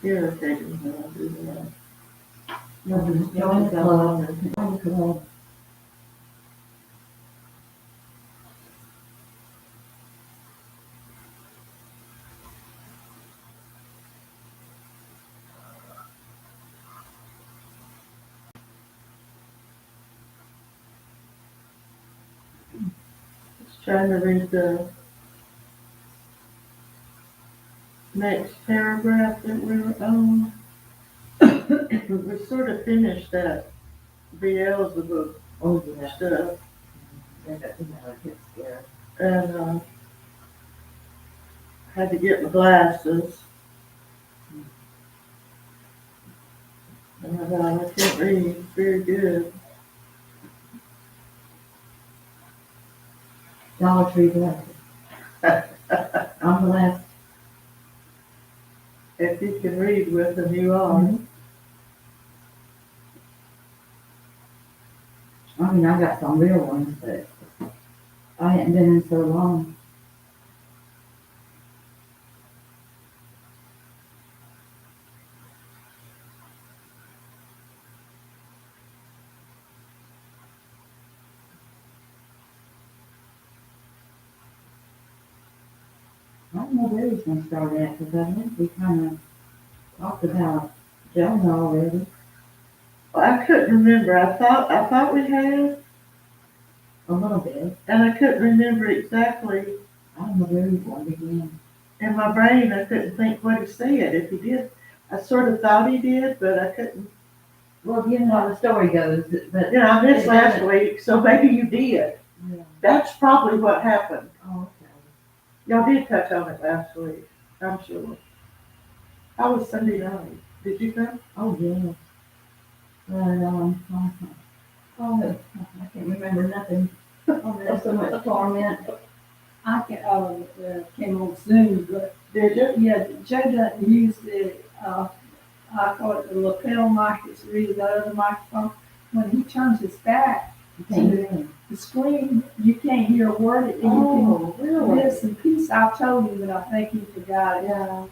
irritating when I do that. Join the club. Join the club. Just trying to read the next paragraph that we were on. We sort of finished that Beelzebub Oh, yeah. stuff, That gets scared. and had to get my glasses. And I can't read very good. Dollar Tree glasses. I'm the last. If you can read with them, you are. I mean, I got some real ones, but I hadn't been in so long. I don't know where he's gonna start at, because I think we kind of talked about Jonah already. I couldn't remember. I thought we had, A little bit. and I couldn't remember exactly. I don't know where he's going to begin. In my brain, I couldn't think what he said. If he did, I sort of thought he did, but I couldn't. Well, you know how the story goes, but You know, I missed last week, so maybe you did. yeah. That's probably what happened. Oh, okay. Y'all did touch on it last week, I'm sure. How was Sunday night? Did you come? Oh, yeah. But, oh, I can't remember nothing. Oh, there's so much torment. I can, came on Zoom, but Did you? yeah, Joe doesn't use the, I call it the lapel mic, it's really the other microphone. When he turns his back You can't hear him. to the screen, you can't hear a word, and you Oh, can really? miss a piece. I told him, but I think he forgot it. Yeah.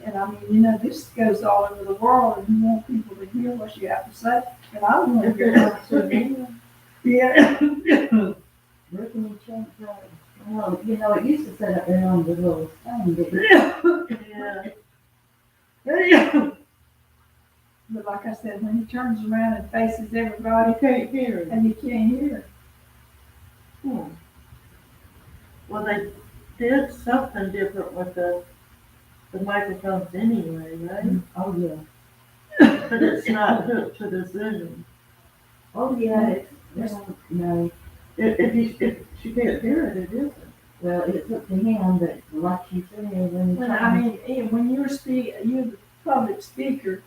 And I mean, you know, this goes all over the world, and you want people to hear what you have to say, and I want to hear what you say. Yeah. Where can you change that? Well, you know, it used to set up there on the little thing, didn't it? Yeah. But like I said, when he turns around and faces everybody, You can't hear it. and you can't hear it. Hmm. Well, they did something different with the microphones anyway, right? Oh, yeah. But it's not hooked to the Zoom. Oh, yeah. It's, no. If she can't hear it, it isn't. Well, it's up to him, but like you said, when Well, I mean, when you're the public speaker,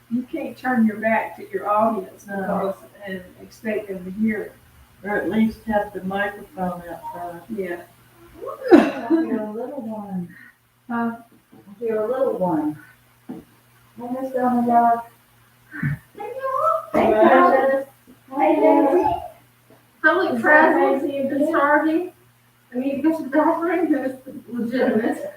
you can't turn your back to your audience No. and expect them to hear it. Or at least have the microphone outside. Yeah. I hear a little one. Huh? I hear a little one. Hey, Miss Dog. Hey, Precious. Hey, Daisy. Public presence is charging. I mean, this is girlfriend is legitimate.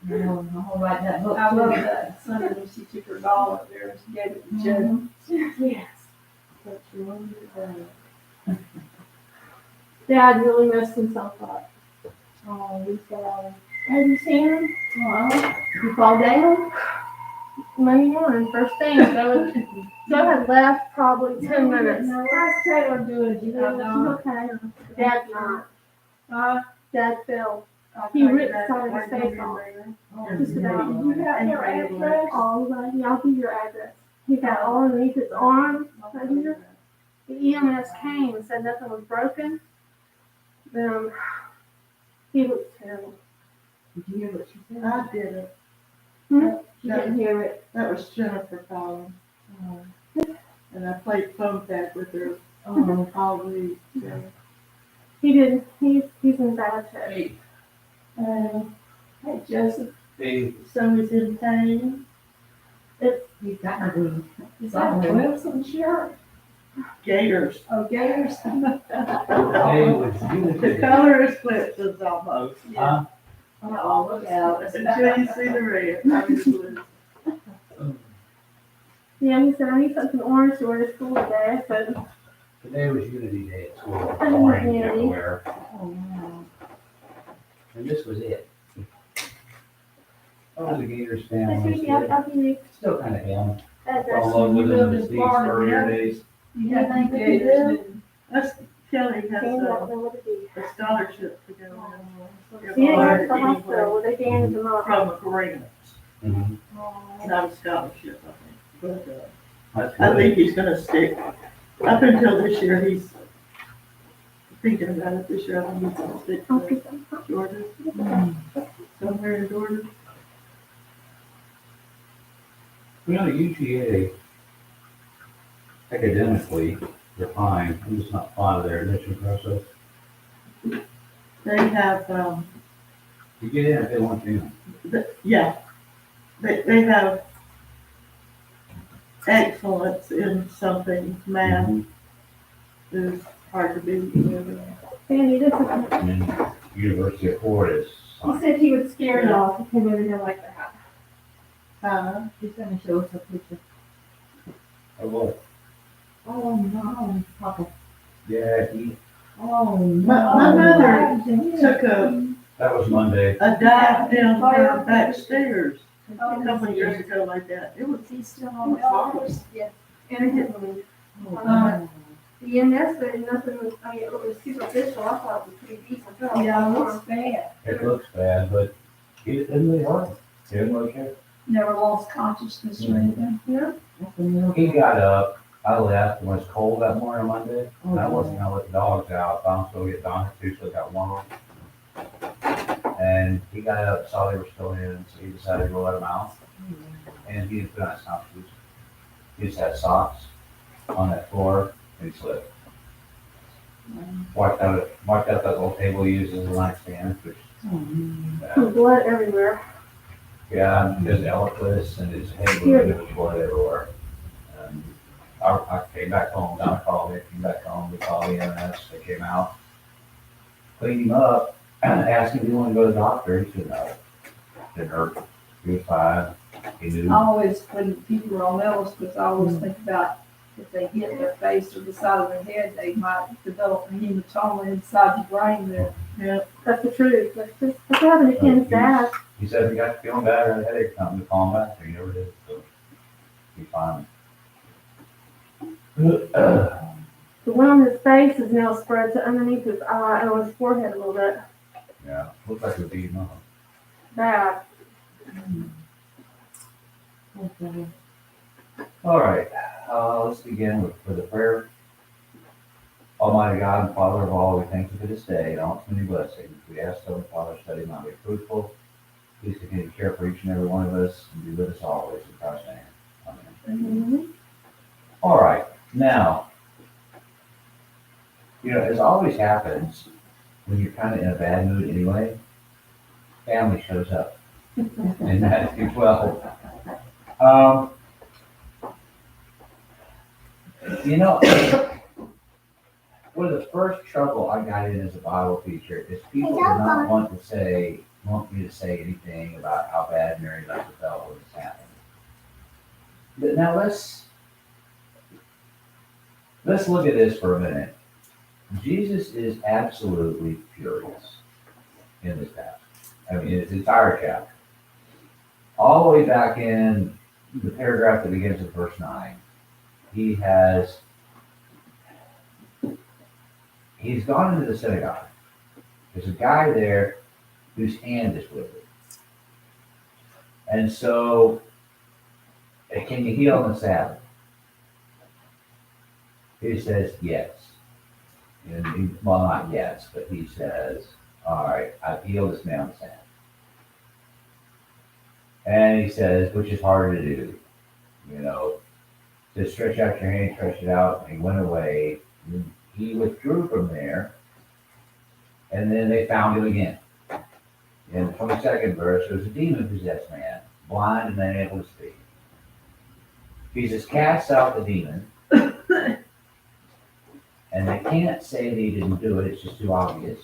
No, I'll write that book. I love that Sunday when she took her doll up there and she gave it to Joe. Yes. But you wonder, Dad really messed himself up. Oh, we fell. Have you seen him? You fall down? Monday morning, first thing. Joe had left probably 10 minutes. How's Taylor doing? Do you He's know? okay. Dad's not. Dad fell. He ripped some of his face off. Just about. You got your address? All right, yeah, I'll give you your address. He got all underneath his arm right here. The EMS came and said nothing was broken. He looked terrible. Did you hear what she said? I did it. You didn't hear it. That was Jennifer calling. And I played phone tag with her all week. So. He didn't. He's in bad shape. Hey, Joseph, Somebody's in pain. He's got to be. is that Wilson shirt? Gators. Oh, Gators? The color is Clemson's almost. Yeah. Oh, look out. Until you see the red, I mean, the blue. Yeah, he said I need something orange to wear to school today. So Today was Unity Day at school, I need orange Unity. everywhere, Oh, no. and this was it. Oh, the Gators excuse family, me, I'll be there. still kind of young. That's Fell in love with You them lived in in these Florida, earlier yeah. days. You have think to we gators do? and That's, Kelly has Danny, I don't know what to do. a scholarship to go She didn't go to the Anyway. hospital. Well, they bandaged him up. from a grant, Mhm. not a scholarship, I think. But, That's I good. think he's gonna stick, up until this year, he's thinking about it this year, I think he's gonna stick I'll to get them. Georgia, somewhere in Georgia. You know, UGA, academically, they're fine, I'm just not fond of their admission process. They have, You get in if they want you. yeah, they have excellence in something, math is hard to beat. Sandy, this is. And University of Florida's He fine. said he would scare y'all if he came over here like that. She's gonna show us a picture. Oh, what? Oh, no, Papa. Yeah, he, Oh, no. My mother took that was Monday. a dive down her back stairs a couple of years ago like that. It was, he's still on the office. And it hit me. Oh, The EMS said nothing was, I mean, it was superficial. I thought it was pretty decent. Yeah, it looks bad. It looks bad, but he didn't really hurt him. He didn't really care. Never lost consciousness or anything. Yeah. that's a miracle. He got up, I left, and it was cold that morning Monday, and I Oh, wasn't gonna let the dogs out, I was gonna get Donna too, so I got one of them. And he got up, saw they were still in, so he decided to let them out, and he didn't put on his socks. He just had socks on that floor, and he slipped. Wiped out that little table he uses as a nightstand, which, Blood everywhere. yeah, his Eliquis and his head was there was blood everywhere. And I came back home, Donna called me, came back home, we called the EMS, they came out, cleaned him up, asked him if he wanted to go to the doctor, he said no. Didn't hurt, he was fine, he knew. I always, when people are on those, because I always think about if they hit their face or the side of their head, they might develop a hematoma inside your brain there. That's the truth. That's what happened to Ken's dad. He said if he got feeling bad or had a headache, something to call him back, and he never did, so he's fine. The one on his face is now spread to underneath his eye and on his forehead a little bit. Yeah, looks like it would be enough. Bad. Okay. All right, let's begin with the prayer. Almighty God and Father of all, we thank you for this day and all its many blessings. We ask, Heavenly Father, study not be fruitful. Please continue to care for each and every one of us and be with us always in Christ's name. Amen. Mm-hmm. All right, now, as always happens when you're kind of in a bad mood anyway, family shows up in Matthew 12. One of the first trouble I got in as a Bible teacher is people do not want me to say anything about how bad Mary Lester felt when this happened. But now let's look at this for a minute. Jesus is absolutely furious in this passage. I mean, it's entire chapter. All the way back in the paragraph that begins with verse 9, he's gone into the synagogue. There's a guy there whose hand is withered. And so, can you heal on the Sabbath? He says, yes. Well, not yes, but he says, all right, I've healed this man on the Sabbath. And he says, which is harder to do, to stretch out your hand, stretch it out, and he went away. He withdrew from there, and then they found him again. In the 22nd verse, there was a demon-possessed man, blind and unable to speak. Jesus casts out the demon, and they can't say that he didn't do it, it's just too obvious.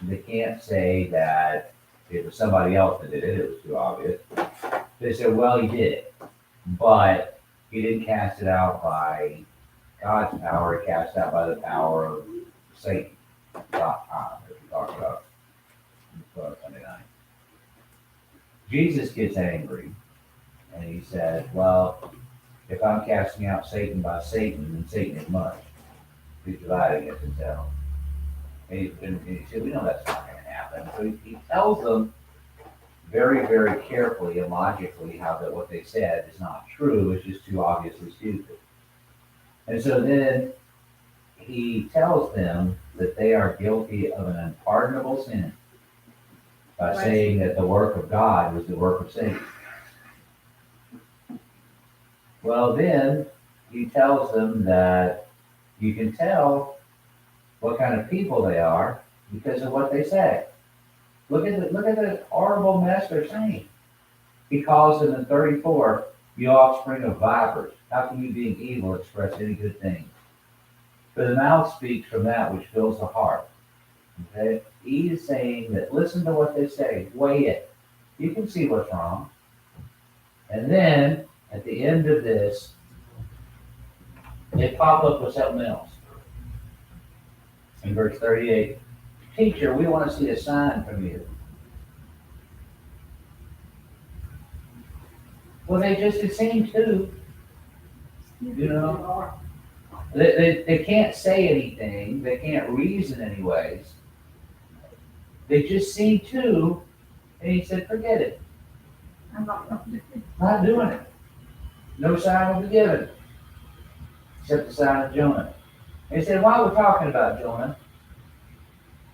They can't say that it was somebody else that did it, it was too obvious. They said, well, he did it, but he didn't cast it out by God's power, he cast it out by the power of Satan. As we talked about Sunday night. Jesus gets angry and he said, well, if I'm casting out Satan by Satan, then Satan is much. He's divided against himself. And he said, we know that's not going to happen. So he tells them very, very carefully and logically how that what they said is not true, it's just too obviously stupid. And so then he tells them that they are guilty of an unpardonable sin by saying that the work of God was the work of Satan. Well, then he tells them that you can tell what kind of people they are because of what they say. Look at the horrible mess they're saying. He calls them in 34, you offspring of vipers. How can you, being evil, express any good thing? For the mouth speaks from that which fills the heart. Okay? He is saying that listen to what they say, weigh it. You can see what's wrong. And then, at the end of this, they pop up with something else. In verse 38, teacher, we want to see a sign from you. Well, they just, it seemed to, you know, they can't say anything, they can't reason anyways. They just seem to, and he said, forget it. I'm not gonna do it. Not doing it. No sign will be given, except the sign of Jonah. And he said, while we're talking about Jonah,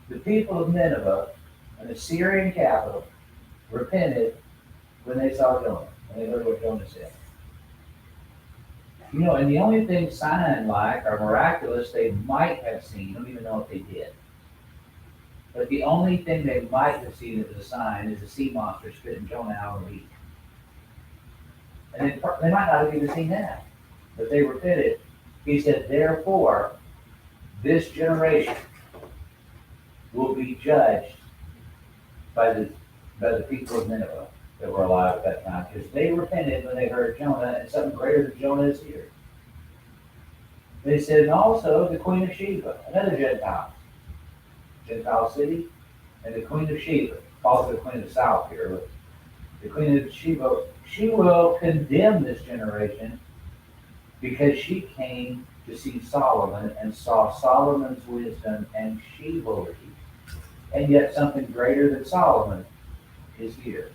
the people of Nineveh, an Assyrian capital, repented when they saw Jonah, when they heard what Jonah said. You know, and the only thing sign-like or miraculous they might have seen, I don't even know if they did, but the only thing they might have seen as a sign is a sea monster spitting Jonah out of the week. And they might not have even seen that, but they repented. He said, therefore, this generation will be judged by the people of Nineveh that were alive at that time, because they repented when they heard Jonah, and something greater than Jonah is here. They said, and also the Queen of Sheba, another Gentile city, and the Queen of Sheba, also the Queen of the South here, but the Queen of Sheba, she will condemn this generation because she came to see Solomon and saw Solomon's wisdom, and she believed. And yet something greater than Solomon is here.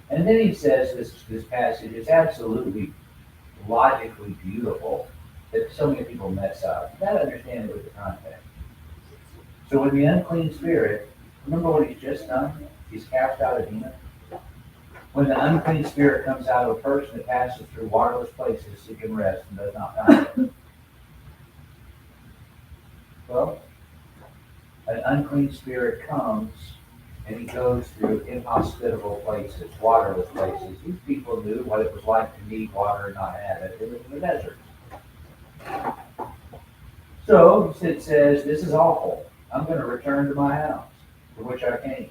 And then he says this passage is absolutely logically beautiful that so many people mess up. You gotta understand it with the context. So when the unclean spirit, remember what he's just done? He's cast out a demon. When the unclean spirit comes out of a person, it passes through waterless places, seeking rest, and does not find it. Well, an unclean spirit comes and he goes through inhospitable places, waterless places. These people knew what it was like to need water and not have it. It was in the desert. So it says, this is awful. I'm going to return to my house, for which I came.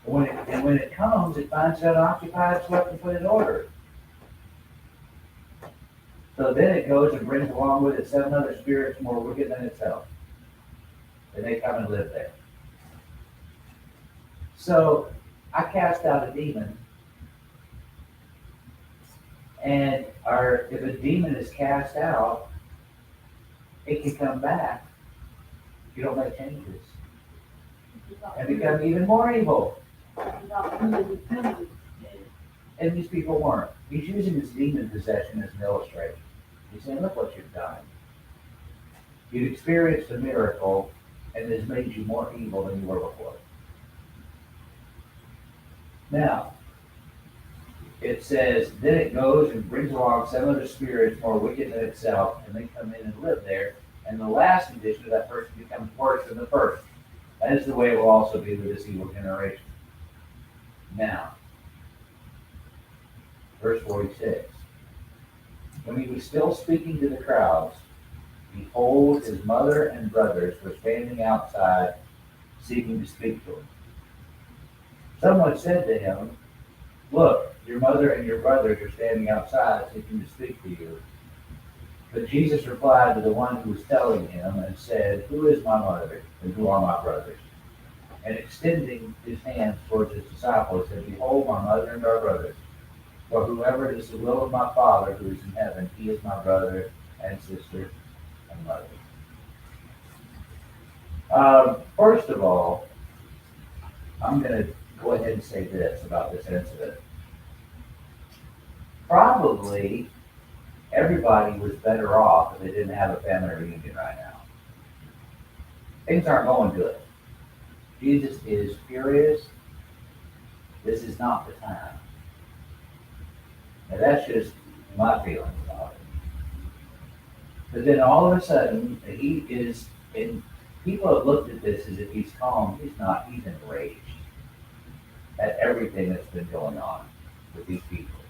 And when it comes, it finds it unoccupied, swept, and put in order. So then it goes and brings along with it 7 other spirits more wicked than itself. And they come and live there. So I cast out a demon. And if a demon is cast out, it can come back if you don't make changes and become even more evil. And these people weren't. He's using this demon possession as an illustration. He's saying, look what you've done. You've experienced a miracle, and it has made you more evil than you were before. Now, it says, then it goes and brings along 7 other spirits more wicked than itself, and they come in and live there. And the last condition of that person becomes worse than the first. That is the way it will also be with this evil generation. Now, verse 46. When he was still speaking to the crowds, behold, his mother and brothers were standing outside, seeking to speak to him. Someone said to him, "Look, your mother and your brothers are standing outside seeking to speak to you." But Jesus replied to the one who was telling him and said, "Who is my mother and who are my brothers?" And extending his hands towards his disciples, said, "Behold my mother and our brothers. For whoever is the will of my Father who is in heaven, he is my brother and sister and mother." First of all, I'm going to go ahead and say this about this incident. Probably everybody was better off if they didn't have a family reunion right now. Things aren't going good. Jesus is furious. This is not the time. Now that's just my feelings about it. But then all of a sudden, he is, and people have looked at this as if he's calm. He's not. He's enraged at everything that's been going on with these people.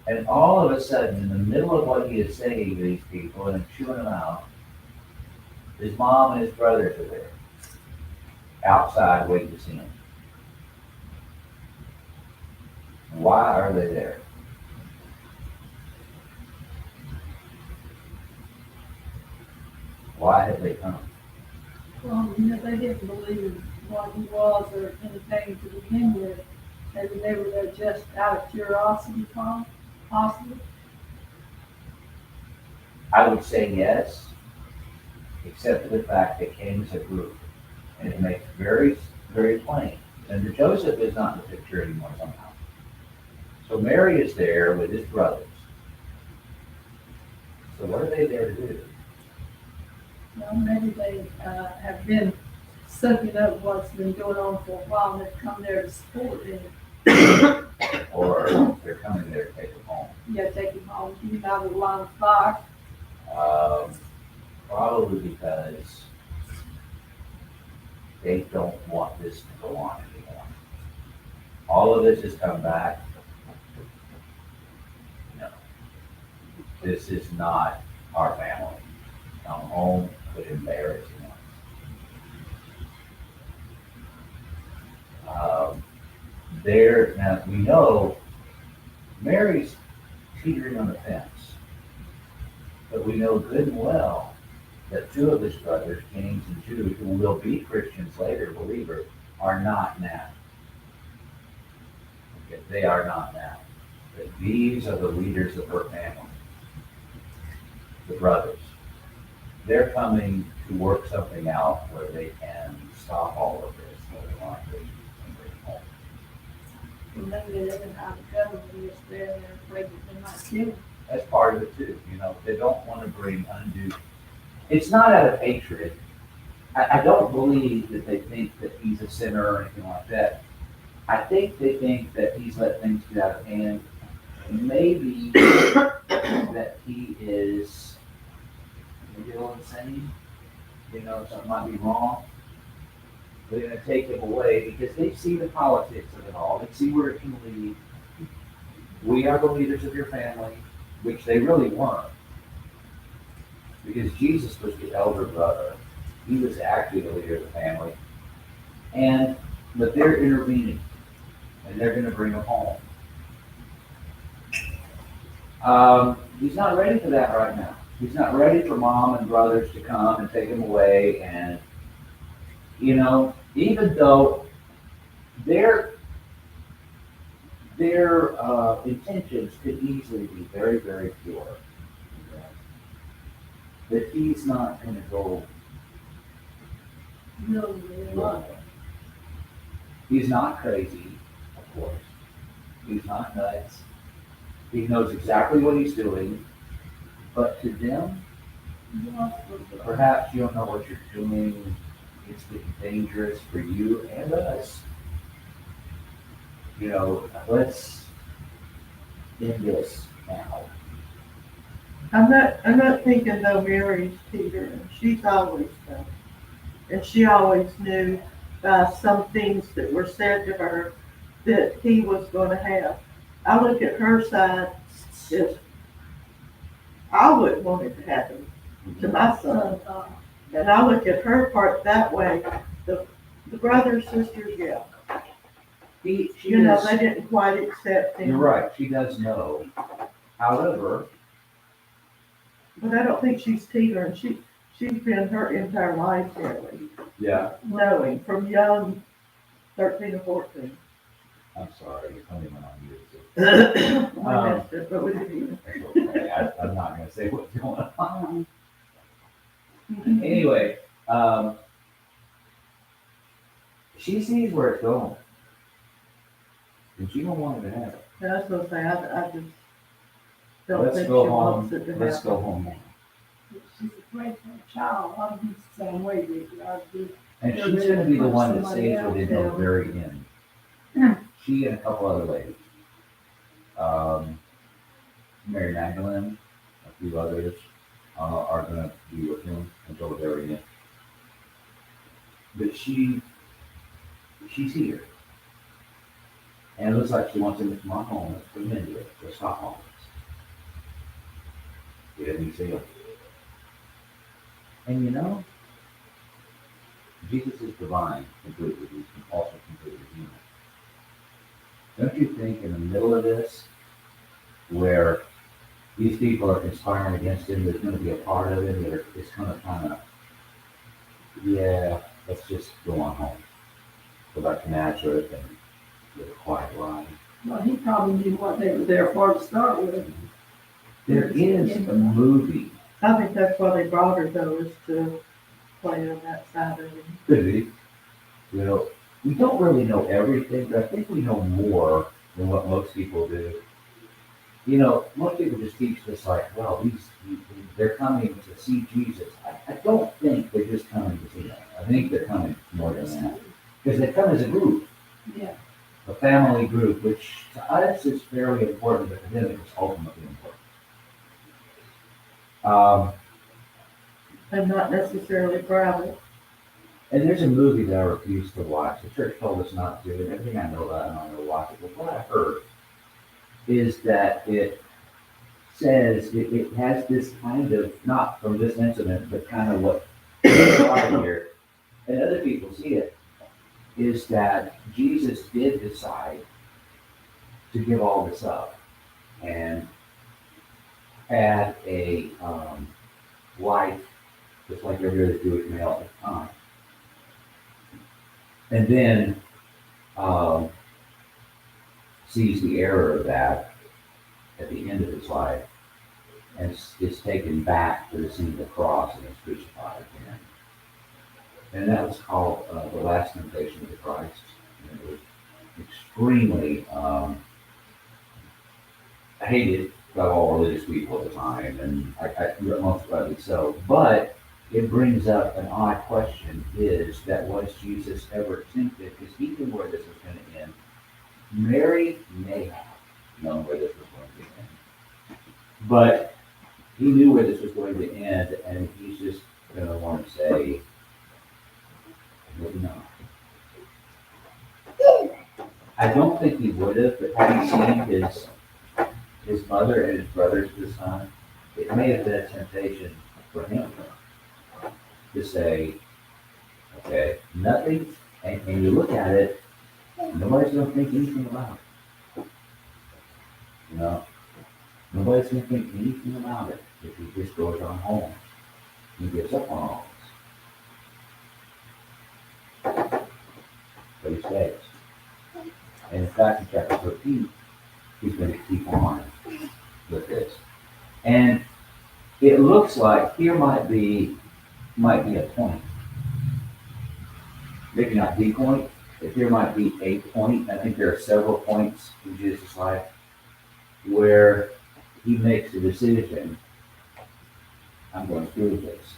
And all of a sudden, in the middle of what he is saying to these people and chewing them out, his mom and his brothers are there, outside waiting to see him. Why are they there? Why have they come? Well, you know, they didn't believe what he was or anything to begin with. Maybe they were there just out of curiosity, possibly. I would say yes, except for the fact they came as a group. And it makes very, very plain. And Joseph is not in the picture anymore somehow. So Mary is there with his brothers. So what are they there to do? Well, maybe they have been soaking up what's been going on for a while and they've come there to support him. Or they're coming there to take him home? Yeah, take him home, get him out of the line of fire. Probably because they don't want this to go on anymore. All of this has come back. No. This is not our family. Come home, but embarrassing us. There, now we know Mary's teetering on the fence. But we know good and well that two of his brothers, James and Jude, who will be Christians later, believers, are not now. Okay, they are not now. But these are the leaders of her family, the brothers. They're coming to work something out where they can stop all of this, whether or not they can bring it home. And maybe they didn't have the government is there and they're afraid that they might kill him. That's part of it too, you know, they don't want to bring undue, it's not out of hatred. I don't believe that they think that he's a sinner or anything like that. I think they think that he's let things get out of hand. Maybe that he is maybe a little insane, you know, something might be wrong. They're gonna take him away because they see the politics of it all, they see where it can lead. We are the leaders of your family, which they really weren't. Because Jesus was the elder brother. He was actually the leader of the family. But they're intervening. And they're going to bring him home. He's not ready for that right now. He's not ready for mom and brothers to come and take him away. And, you know, even though their intentions could easily be very, very pure. That he's not going to go. No, wrong. He's not crazy, of course. He's not nuts. He knows exactly what he's doing. But to them, perhaps you don't know what you're doing. It's getting dangerous for you and us. You know, let's end this now. I'm not thinking though Mary's teetering. She's always done. And she always knew by some things that were said to her that he was going to have. I look at her side as I wouldn't want it to happen to my son. And I look at her part that way. The brothers, sisters, yeah. She You know, is, they didn't quite accept you're him. right, she does know. However, But I don't think she's teetering. She's been her entire life really, yeah, knowing from young 13 or 14. I'm sorry, you're coming on you. I missed it, but we did hear. That's okay, I'm not gonna say what's going on. Anyway, she sees where it's going. And she don't want it to happen. I was gonna say, I just don't Let's think she go wants home, it to let's happen. go home now. She's afraid for a child, I think it's the same way that I do. And she's gonna be the one that stays within the very end. She and a couple other ladies. Mary Magdalene, a few others, are gonna be with him until the very end. But she's here. And it looks like she wants him to come on home, let's put him into it, let's stop all this. Get him, see him. And you know, Jesus is divine completely, he's also completely human. Don't you think in the middle of this, where these people are conspiring against him, there's gonna be a part of him that is gonna kinda, yeah, let's just go on home. Go back to Nazareth and live a quiet life. Well, he probably knew what they were there for to start with. There is a movie, I think that's why they brought her though, is to play on that side of it. could be, you know, we don't really know everything, but I think we know more than what most people do. You know, most people just teach this like, well, they're coming to see Jesus. I don't think they're just coming to see him. I think they're coming more than that. Because they come as a group, Yeah. a family group, which to us is fairly important, but to them it's ultimately important. And not necessarily private. And there's a movie that I refuse to watch. The church told us not to, and everything I know about it, I'm not going to watch it. But what I heard is that it says it has this kind of, not from this incident, but kind of what started here, and other people see it, is that Jesus did decide to give all this up and had a life just like every other Jewish male at the time. And then sees the error of that at the end of his life and is taken back to the scene of the cross and is crucified again. And that was called The Last Temptation of the Christ. And it was extremely hated by all religious people at the time, and I most likely so. But it brings up an odd question: is that was Jesus ever tempted? Because he knew where this was going to end. Mary may have known where this was going to end, but he knew where this was going to end, and he's just going to want to say, maybe not. I don't think he would have, but having seen his mother and his brothers this time, it may have been a temptation for him to say, okay, nothing, and you look at it, nobody's going to think anything about it. You know, nobody's going to think anything about it if he just goes on home and gives up on all this. But he stays. And in fact, in chapter 13, he's going to keep on with this. And it looks like here might be a point. Maybe not the point, but here might be a point. I think there are several points in Jesus' life where he makes a decision. I'm going to do this.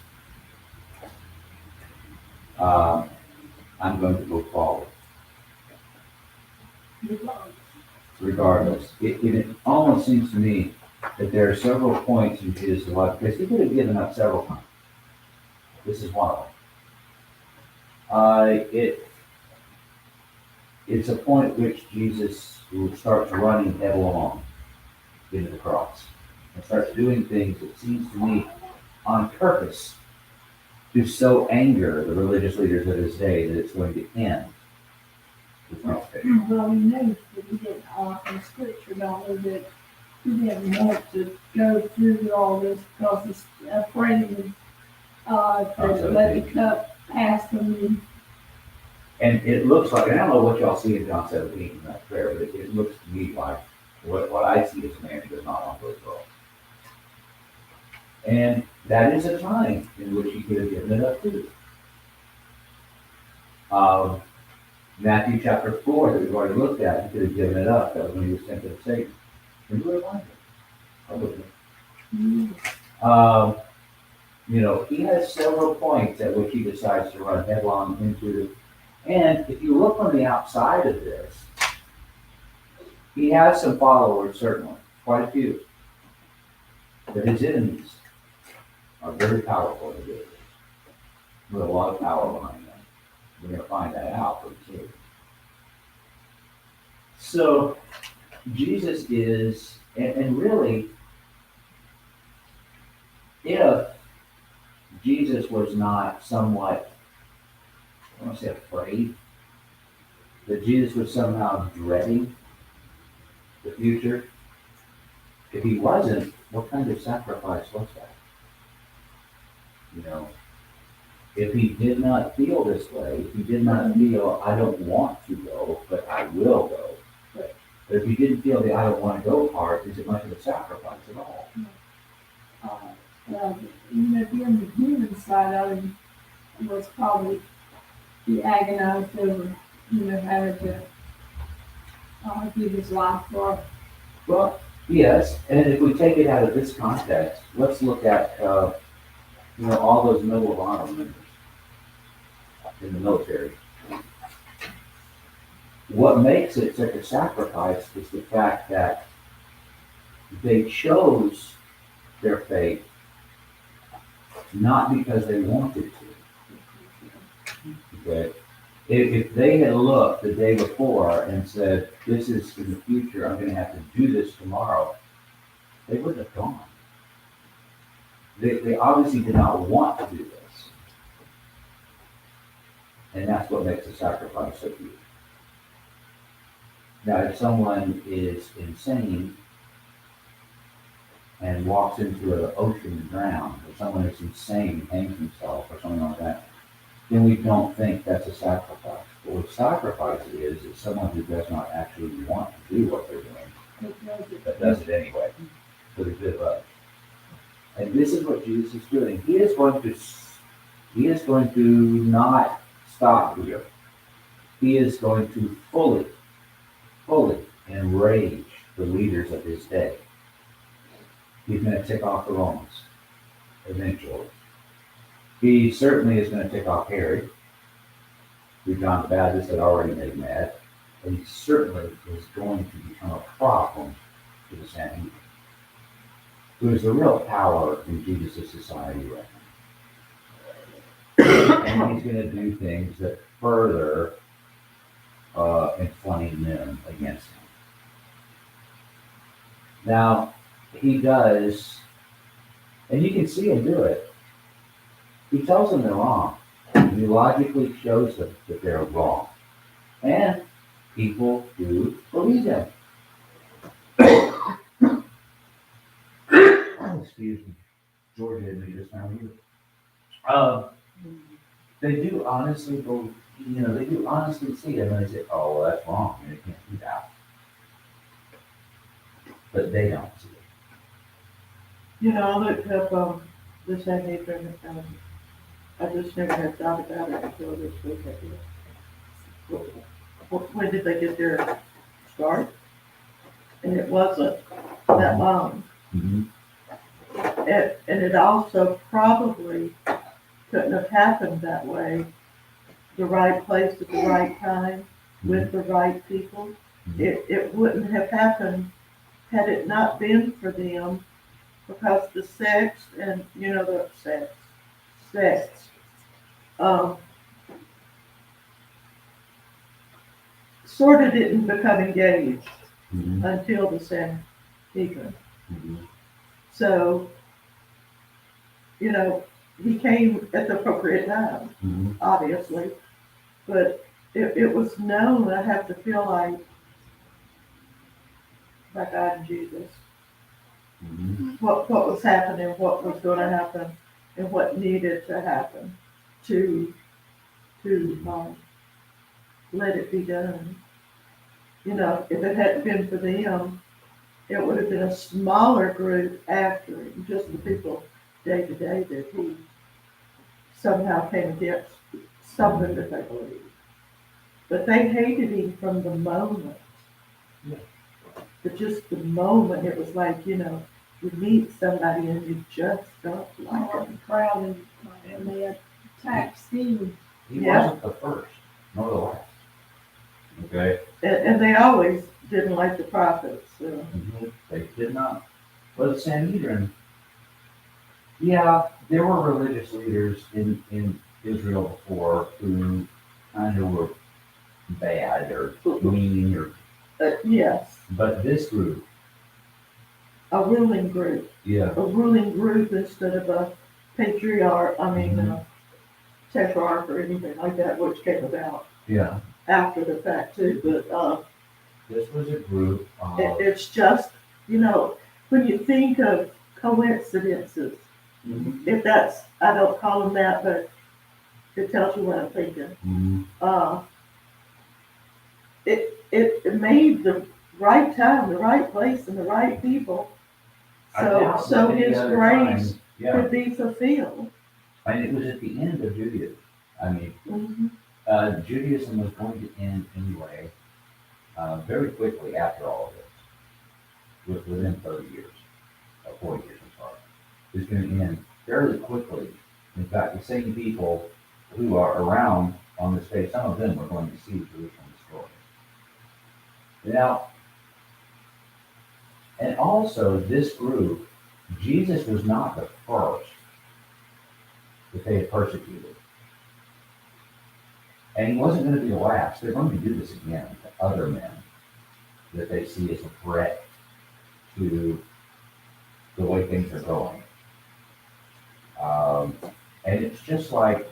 I'm going to go forward. Regardless, it almost seems to me that there are several points in Jesus' life, because he could have given up several times. This is one of them. It's a point at which Jesus starts running headlong into the cross and starts doing things, it seems to me, on purpose to so anger the religious leaders of his day that it's going to end It's not fair. Well, you know that he didn't, in scripture, don't we, that he didn't want to go through all this because he's afraid, to let the cup pass from him. And it looks like, and I don't know what y'all see in John 17 in that prayer, but it looks to me like what I see is a man who does not want to go to the cross. And that is a time in which he could have given it up too. Matthew chapter 4 that we've already looked at, he could have given it up. That was when he was tempted of Satan. And who would have Probably. He has several points at which he decides to run headlong into. And if you look on the outside of this, he has some followers, certainly, quite a few. But his enemies are very powerful individuals with a lot of power behind them. We're going to find that out pretty soon. So, Jesus is, and really, if Jesus was not somewhat, I don't want to say afraid, that Jesus was somehow dreading the future, if he wasn't, what kind of sacrifice was that? If he did not feel this way, if he did not feel, I don't want to go, but I will go. But if he didn't feel the I don't want to go part, is it much of a sacrifice at all? Being the human side of him was probably he agonized over, having to give his life for. Well, yes, and if we take it out of this context, let's look at, all those Medal of Honor members in the military. What makes it such a sacrifice is the fact that they chose their fate not because they wanted to. Okay? If they had looked the day before and said, this is in the future, I'm going to have to do this tomorrow, they wouldn't have gone. They obviously did not want to do this. And that's what makes the sacrifice so huge. Now, if someone is insane and walks into an ocean and drowns, or someone is insane and hangs himself, or something like that, then we don't think that's a sacrifice. But what sacrifice is someone who does not actually want to do what they're doing, but does it anyway, for the good of others. And this is what Jesus is doing. He is going to not stop here. He is going to fully enrage the leaders of his day. He's going to tick off the Romans eventually. He certainly is going to tick off Herod, who John the Baptist had already made mad, and he certainly is going to become a problem to the Sanhedrin, who is the real power in Jesus' society right now. And he's going to do things that further inflame them against him. Now, he does, and you can see him do it. He tells them they're wrong. He logically shows them that they're wrong. And people do believe him. Excuse me. Georgia hit me just now. They do honestly believe, they do honestly see him and they say, oh, well, that's wrong. You can't do that. But they don't see it. I looked up the Sanhedrin, I just never had thought about it until this week. When did they get their start? And it wasn't that long. Mm-hmm. And it also probably couldn't have happened that way. The right place at the right time with the right people. It wouldn't have happened had it not been for them, because the sects and the sects sort of didn't become engaged until the Sanhedrin. So, he came at the appropriate time, obviously, but it was known, I have to feel like, by God and Jesus, what was happening, what was gonna happen, and what needed to happen to, let it be done. You know, if it hadn't been for them, it would have been a smaller group after him, just the people day to day that he somehow came against something that they believed. But they hated him from the moment. Yeah. But just the moment, it was like, you meet somebody and you just don't like them. Crowd and they attacked Stephen. He Yeah. wasn't the first, nor the last. Okay? And they always didn't like the prophets, so. They did not. But the Sanhedrin, yeah, there were religious leaders in Israel before who kind of were bad or mean or, Yes, but this group, a ruling group. yeah, A ruling group instead of a patriarch, tetrarch or anything like that, which came about yeah, after the fact too, but, this was a group of, it's just, when you think of coincidences, if that's, I don't call them that, but it tells you what I'm thinking. It made the right time, the right place, and the right people, I doubt so that any his other grace time, yeah, could be fulfilled. and it was at the end of Judaism. I mean, Judaism was going to end anyway, very quickly after all of this, within 30 years, 40 years, I'm sorry. It was going to end fairly quickly. In fact, the same people who are around on this day, some of them were going to see Jerusalem destroyed. Now, and also this group, Jesus was not the first that they had persecuted. And he wasn't going to be the last. They're going to do this again to other men that they see as a threat to the way things are going. And it's just like,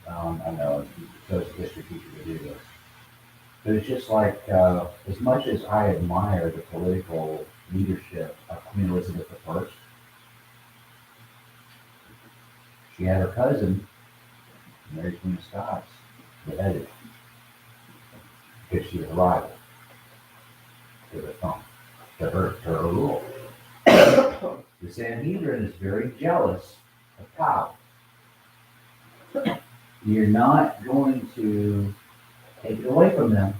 I know it shows a history teacher to do this, but it's just like, as much as I admire the political leadership of Queen Elizabeth I, she had her cousin, Mary Queen of Scots, beheaded because she was a rival to the throne, to her rule. The Sanhedrin is very jealous of power. You're not going to take it away from them,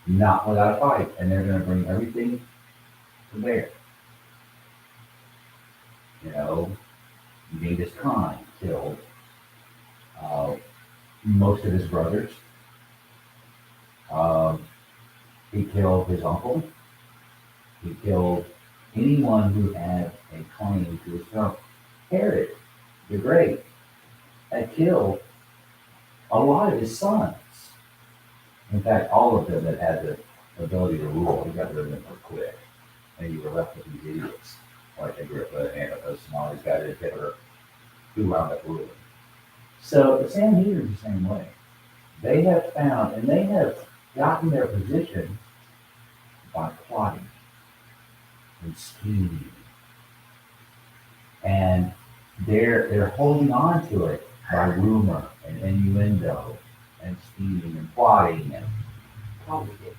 not without a fight, and they're going to bring everything to bear. Genghis Khan killed most of his brothers. He killed his uncle. He killed anyone who had a claim to his throne. Herod the Great had killed a lot of his sons. In fact, all of them that had the ability to rule, he got rid of them quick. And you were left with these idiots like Agrippa and Antipas and all these guys that Hitler who wound up ruling. So the Sanhedrin is the same way. They have found, and they have gotten their position by plotting and scheming. And they're holding on to it by rumor and innuendo and scheming and plotting and politics.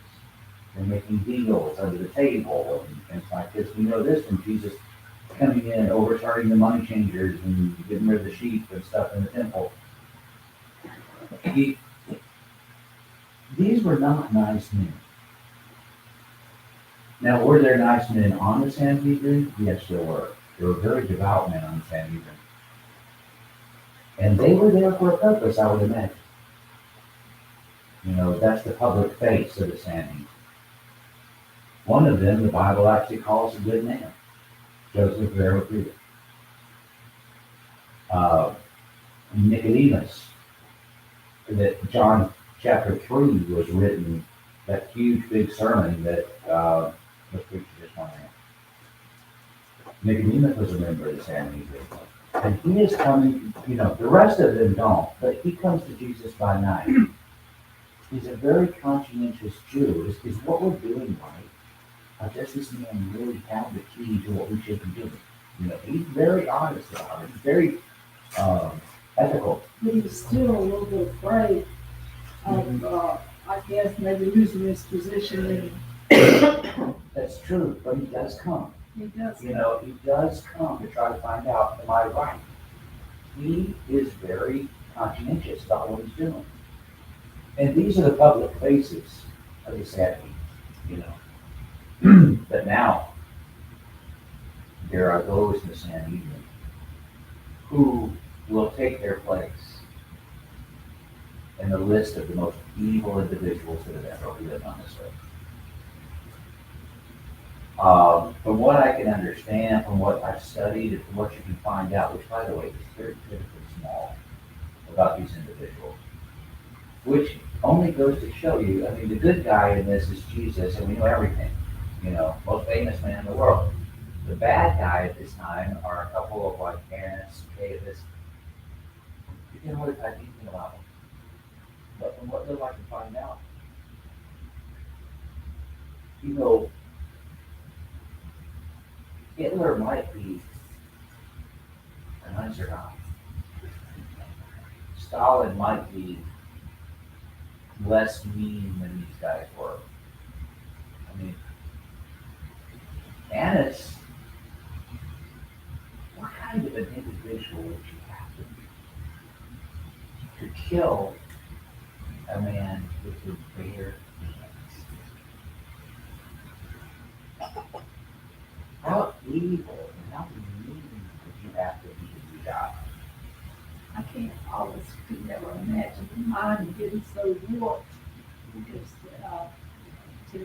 They're making deals under the table and things like this. We know this from Jesus coming in, overturning the money changers and getting rid of the sheep and stuff in the temple. These were not nice men. Now, were there nice men on the Sanhedrin? Yes, there were. There were very devout men on the Sanhedrin. And they were there for a purpose, I would imagine. That's the public face of the Sanhedrin. One of them, the Bible actually calls a good man, Joseph of Arimathea. Nicodemus, that John chapter 3 was written, that huge big sermon that the preacher just went in. Nicodemus was a member of the Sanhedrin. And he is coming, the rest of them don't, but he comes to Jesus by night. He's a very conscientious Jew. Is what we're doing right? Does this man really have the key to what we should be doing? He's very honest about it. He's very ethical. But he's still a little bit afraid of, I guess, maybe losing his position, and That's true, but he does come. he does. He does come to try to find out, am I right? He is very conscientious about what he's doing. And these are the public faces of the Sanhedrin, But now, there are those in the Sanhedrin who will take their place in the list of the most evil individuals that have ever lived on this earth. From what I can understand, from what I've studied, and from what you can find out, which by the way is very critically small about these individuals, which only goes to show you, the good guy in this is Jesus, and we know everything, most famous man in the world. The bad guy at this time are a couple of like Annas, Caiaphas. You can't really find anything about them. But from what they're like to find out, Hitler might be a nicer guy. Stalin might be less mean than these guys were. Annas, what kind of an individual would you have to be to kill a man with your bare hands? How evil and how mean would you have to be to do that? I can't always could never imagine the mind getting so warped because to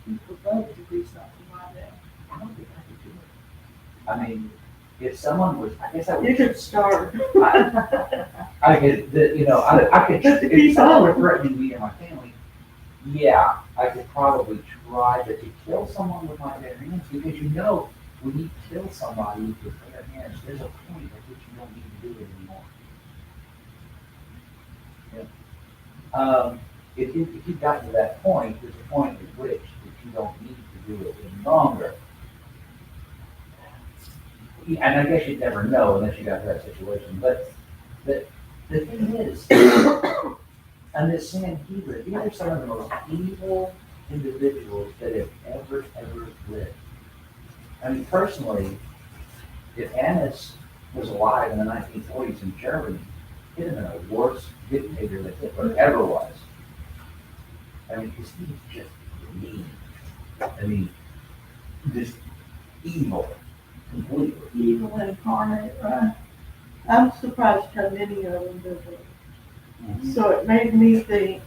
be provoked to do something like that. I don't think I could do it. If someone was, I guess I would. You could start. I could, I could, if someone were threatening me and my family, yeah, I could probably try to kill someone with my bare hands, because when you kill somebody with your bare hands, there's a point at which you don't need to do it anymore. If you got to that point, there's a point at which you don't need to do it any longer. And I guess you'd never know unless you got to that situation. But the thing is, and this Sanhedrin, these are some of the most evil individuals that have ever lived. Personally, if Annas was alive in the 1940s in Germany, he'd have been a worse dictator than Hitler ever was. Because he's just mean. Just evil. Completely. Evil incarnate, right? I'm surprised how many of them did it. So it made me think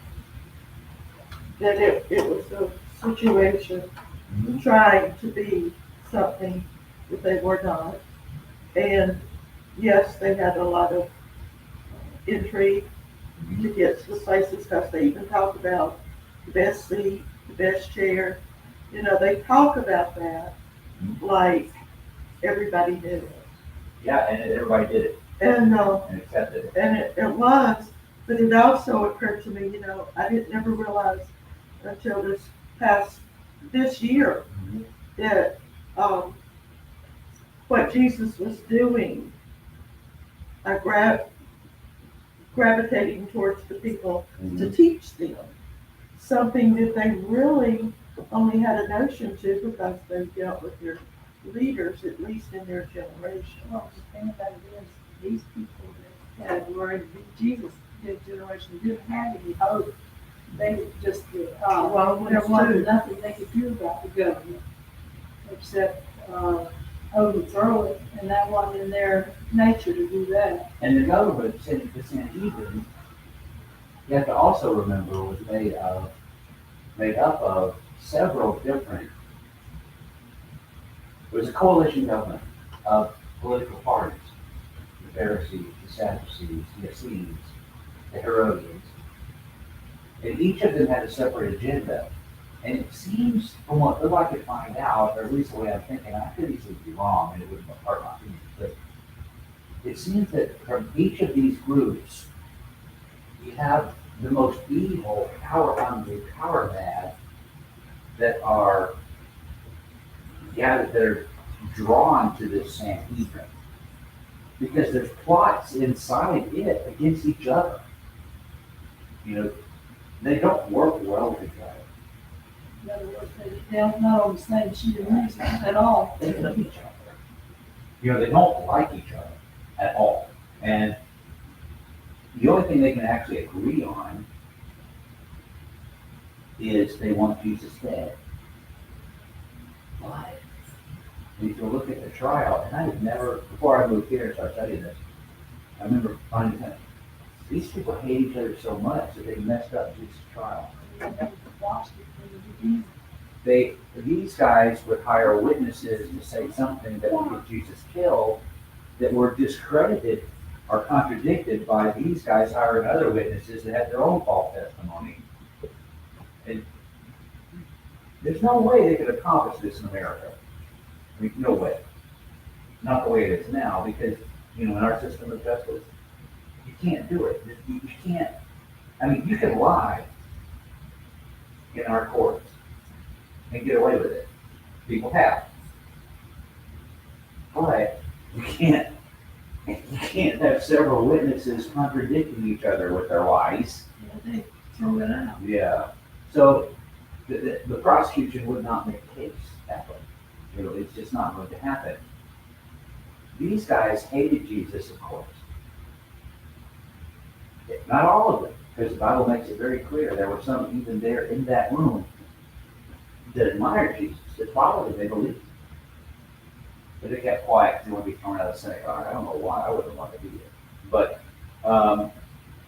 that it was a situation trying to be something that they were not. And yes, they had a lot of intrigue to get to the places, because they even talk about the best seat, the best chair. They talk about that like everybody did it. Yeah, and everybody did it And accepted it. and it was, but it also occurred to me, I didn't never realize until this year that what Jesus was doing, gravitating towards the people to teach them something that they really only had a notion to, because they dealt with their leaders, at least in their generation. Well, the thing about it is, these people that had learned to be Jesus, their generation didn't have any hope. They just, there wasn't nothing they could do about the government, except overthrow it, and that wasn't in their nature to do that. And the government, the Sanhedrin, you have to also remember, was made up of several different. It was a coalition government of political parties: the Pharisees, the Sadducees, the Essenes, the Herodians, and each of them had a separate agenda. And it seems, from what I could find out, or at least the way I'm thinking, I could easily be wrong, and it wouldn't hurt my feelings, but it seems that from each of these groups, you have the most evil, power-hungry, power-mad that are gathered, that are drawn to this Sanhedrin. Because there's plots inside it against each other. You know, they don't work well together. In other words, they're not on the same sheet of music at all. They love each other. You know, they don't like each other at all. And the only thing they can actually agree on is they want Jesus dead. But if you look at the trial, and I had never, before I moved here and started studying this, I remember finding that these people hate each other so much that they messed up Jesus' trial. These guys would hire witnesses to say something that would get Jesus killed, that were discredited or contradicted by these guys hiring other witnesses that had their own false testimony. And there's no way they could accomplish this in America. I mean, no way. Not the way it is now, because, you know, in our system of justice, you can't do it. You can't, I mean, you can lie in our courts and get away with it. People have. But you can't have several witnesses contradicting each other with their lies. Yeah, they throw it out. Yeah. So the prosecution would not make a case that way. You know, it's just not going to happen. These guys hated Jesus, of course. Not all of them, because the Bible makes it very clear. There were some even there in that room that admired Jesus, that followed him, they believed. But they kept quiet because they want to be thrown out of the synagogue. I don't know why. I wouldn't want to be there. But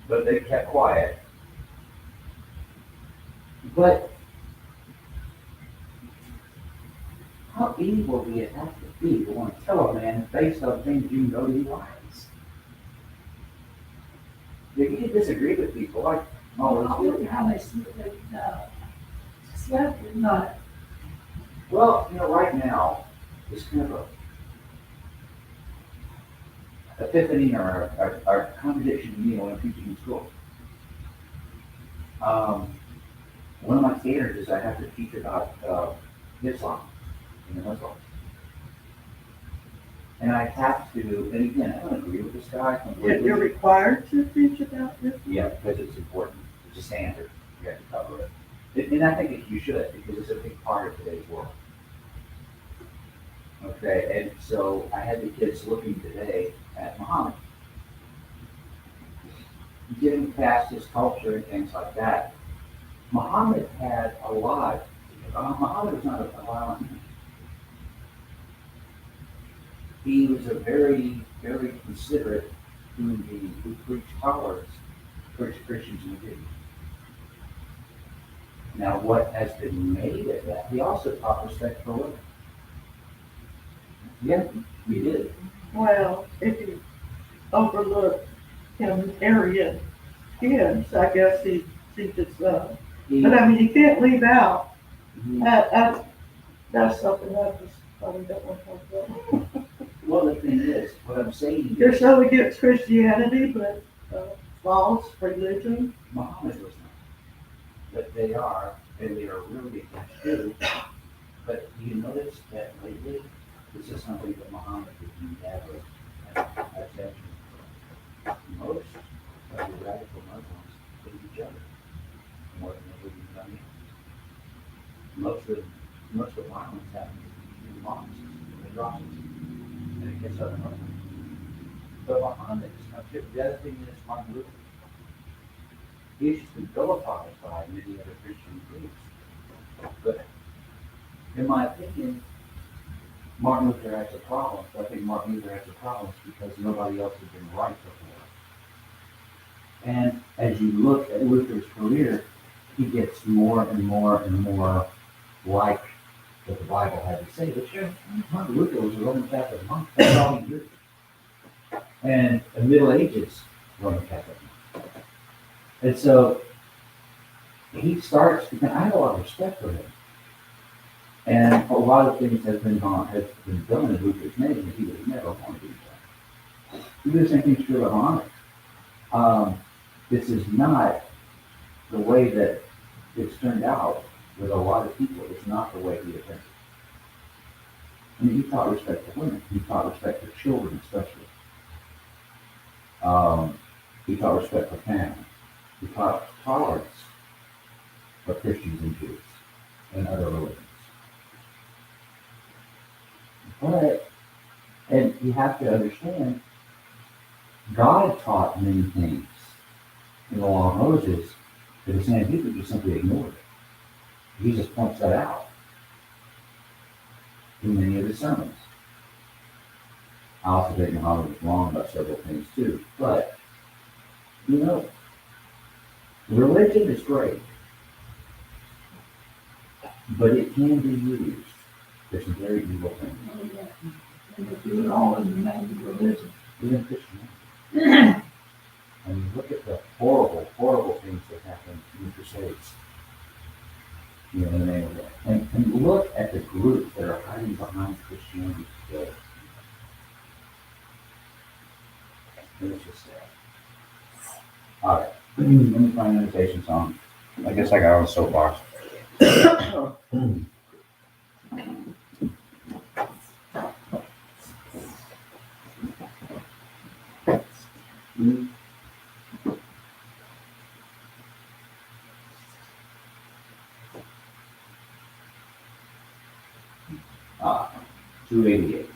they kept quiet. But how evil do you have to be to want to kill a man based on things you know he lies? You can disagree with people, like always do. How they slept at night. Well, you know, right now, it's kind of a epiphany or a contradiction to me when I'm teaching in school. One of my standards is I have to teach about Islam and the Muslims. And I have to, and again, I don't agree with this guy completely. You're required to teach about this? Yeah, because it's important. It's a standard. You have to cover it. And I think that you should, because it's a big part of today's world. Okay, and so I had the kids looking today at Muhammad. Getting past his culture and things like that. Muhammad had a lot. Muhammad was not a violent man. He was a very, very considerate human being who preached tolerance towards Christians and Jews. Now, what has been made of that? He also taught respect for women. Yeah, he did. Well, if you overlook him Aryan kids, I guess he just, but I mean, you can't leave out, that's something I just probably don't want to talk about. Well, the thing is, what I'm saying They're is, so against Christianity, but false religion. Muhammad was not. But they are, and they are really against Jews. But do you notice that lately, this is something that Muhammad would never have attention to. Most of the radical Muslims hate each other more than they would be most of violence happens in the mosques, in the atrocities, and against other Muslims. But Muhammad is not different. The other thing is Martin Luther. He's just been vilified by many other Christian groups. But in my opinion, Martin Luther has a problem. I think Martin Luther has a problem because nobody else has been right before. And as you look at Luther's career, he gets more and more and more like what the Bible had to say. But sure, Martin Luther was a Roman Catholic monk. That's all he did. And the Middle Ages Roman Catholic monk. And so he starts, I have a lot of respect for him. And a lot of things have been done in Luther's name that he would never want to do that. The same thing's true of honor. This is not the way that it's turned out with a lot of people. It's not the way he attempted. I mean, he taught respect for women. He taught respect for children, especially. He taught respect for family. He taught tolerance of Christians and Jews and other religions. But, and you have to understand, God taught many things in the law of Moses that the Sanhedrin just simply ignored. Jesus points that out in many of his sermons. I also think Muhammad was wrong about several things too. But, you know, religion is great, but it can be used for some very evil things. And they do it all in the name of religion. Even Christianity. And you look at the horrible, horrible things that happened in the Crusades. You know, in the name of that. And look at the groups that are hiding behind Christianity today. And it's just sad. All right. Let me find an invitation song. I guess I got on a soapbox. Ah, 288.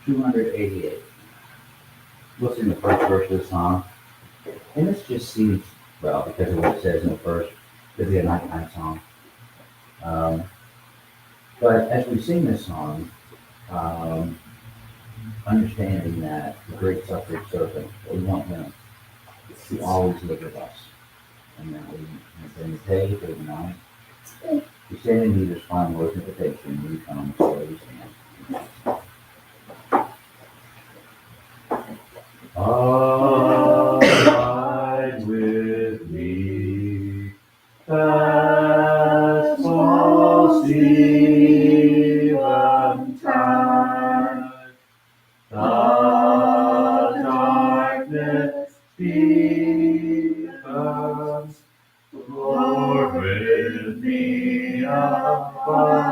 288. Listen to the first verse of the song. And this just seems, well, because of what it says in the first, could be a nighttime song. But as we sing this song, understanding that the great suffering servant, we want him to always live with us. And that we, in the day, through the night, we stand in need of final words of invitation, we come, so we stand. Abide with me, as false eventide, the darkness deepens, Lord, with me abide,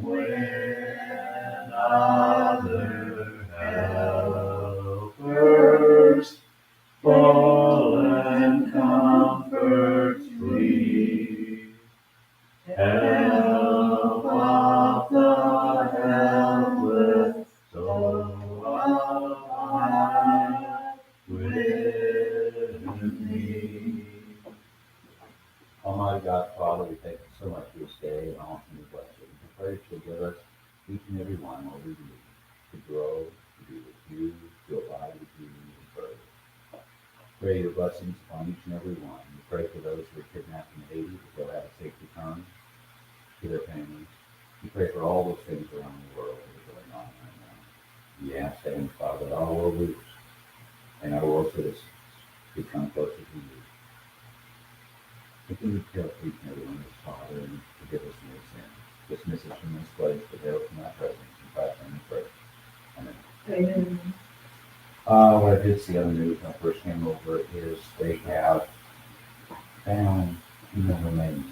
when other helpers fall and comforts flee. Help of the helpless, so abide with me. Almighty God, Father, we thank you so much for this day and all from the blessing. We pray that you'll give us each and every one what we need to grow, to be with you, to abide with you even further. Pray your blessings upon each and every one. We pray for those who are kidnapped in Haiti that they'll have a safe return to their families. We pray for all those things around the world that are going on right now. We ask, Heavenly Father, that our world leaders and our world citizens become closer to you. Continue to help each and every one of us, Father, and forgive us for our sins. Dismiss us from this place, but help from our presence and Christ and prayer. Amen. Amen. What I did see on the news when I first came over is they have found human remains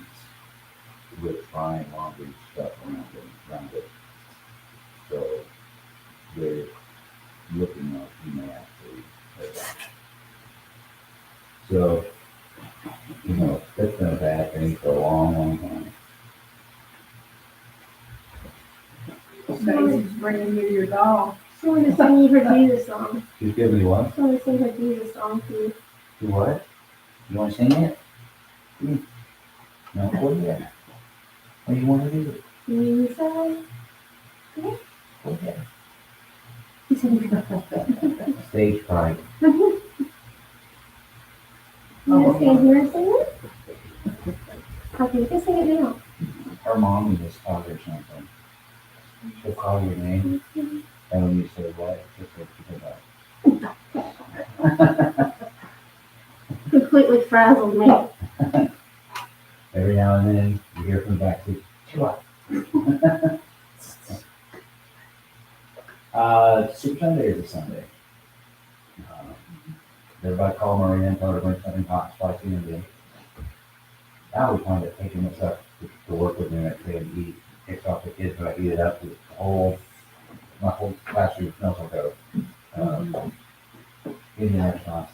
with frying laundry stuff around it. So they're looking like he may actually have that. So, you know, that's been a bad thing for a long, long time. Stacey's bringing you your dog. She wanted to sing you her Jesus song. She's giving me what? She wanted to sing her Jesus song to you. Do what? You want to sing it? No, what do you have? What do you want to do? Jesus. Go ahead. Stage fright. You want to stand here and sing it? Okay, you can sing it now. Her mommy just taught her something. She'll call your name, and when you say what, just what you think about. Completely frazzled me. Every now and then, you hear from the back seat, "Chill out." Super Sunday is a Sunday. Everybody call Maria and tell her to bring something hot and spicy and then I always wind up taking this up to work with me next day and eat. Takes off the kids, but I eat it up. My whole classroom smells like a Indian restaurant.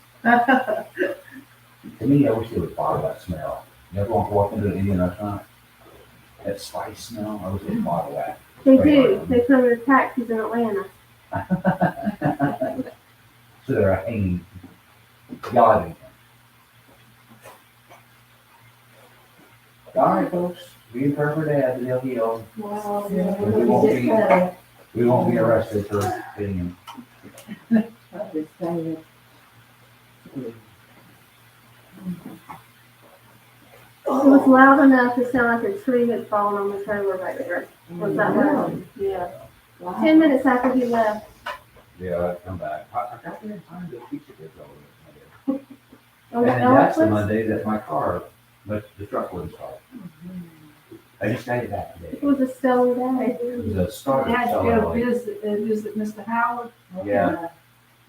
To me, I wish they would bottle that smell. You ever walk into an Indian restaurant? That spice smell, I wish they'd bottle that. They do. They come in taxis in Atlanta. So they're hanging, yachting. All right, folks, be encouraged for Dad, they'll heal. Wow. We won't be arrested for being in. It was loud enough to sound like a tree had fallen on the trailer right there. Was that loud? Yeah. 10 minutes after he left. Yeah, I'd come back. I got there in time to teach it over. On And the that's the elephant. Monday that my car, but the truck wouldn't start. I just got it back today. It was a stellar day. It was a start. You had to go visit Mr. Howard. Yeah.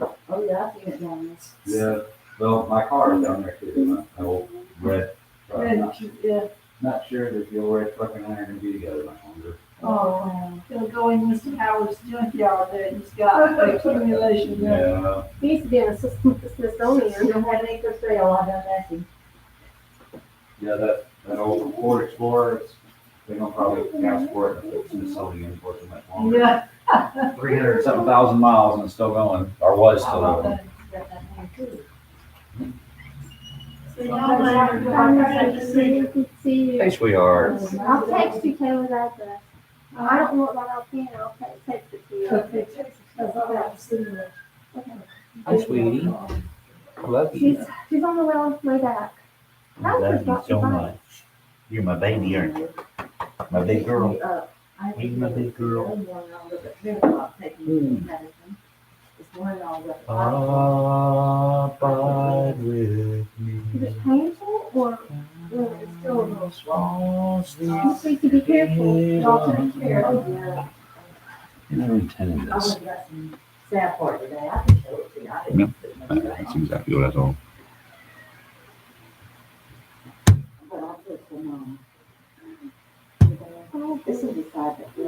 Oh, yeah, I think it down this. Yeah, well, my car is down there too, my old red truck. Yeah, Not sure that the old red truck and I are gonna be together much longer. oh, he'll go in Mr. Howard's junkyard there, he's got the accumulation there. Yeah, He used to be an assistant to Smithsonian. You don't have any for sale, I done that thing. yeah, that old Ford Explorer, they don't probably ask for it, if it's Smithsonian for too much longer. Yeah. 300-something-thousand miles and it's still going, or was still going. Got that thing too. So y'all have to go back to see. Good to see you. Hey, sweetheart. I'll text you Taylor's address. I don't know it right offhand. I'll text it to you. Okay, because I'll have to see her. Hi, sweetie. Love you. She's on the way back. I love you so much. You're my baby, aren't you? My big girl. He's my big girl. Abide with Is me. it painful or it's still a little Oh, sweet. You need to be careful. Y'all take care. You never intended I this. would've got some sad part today, I can show it to you. I didn't put much of it on, exactly what I thought. but I'll put some, this is beside the.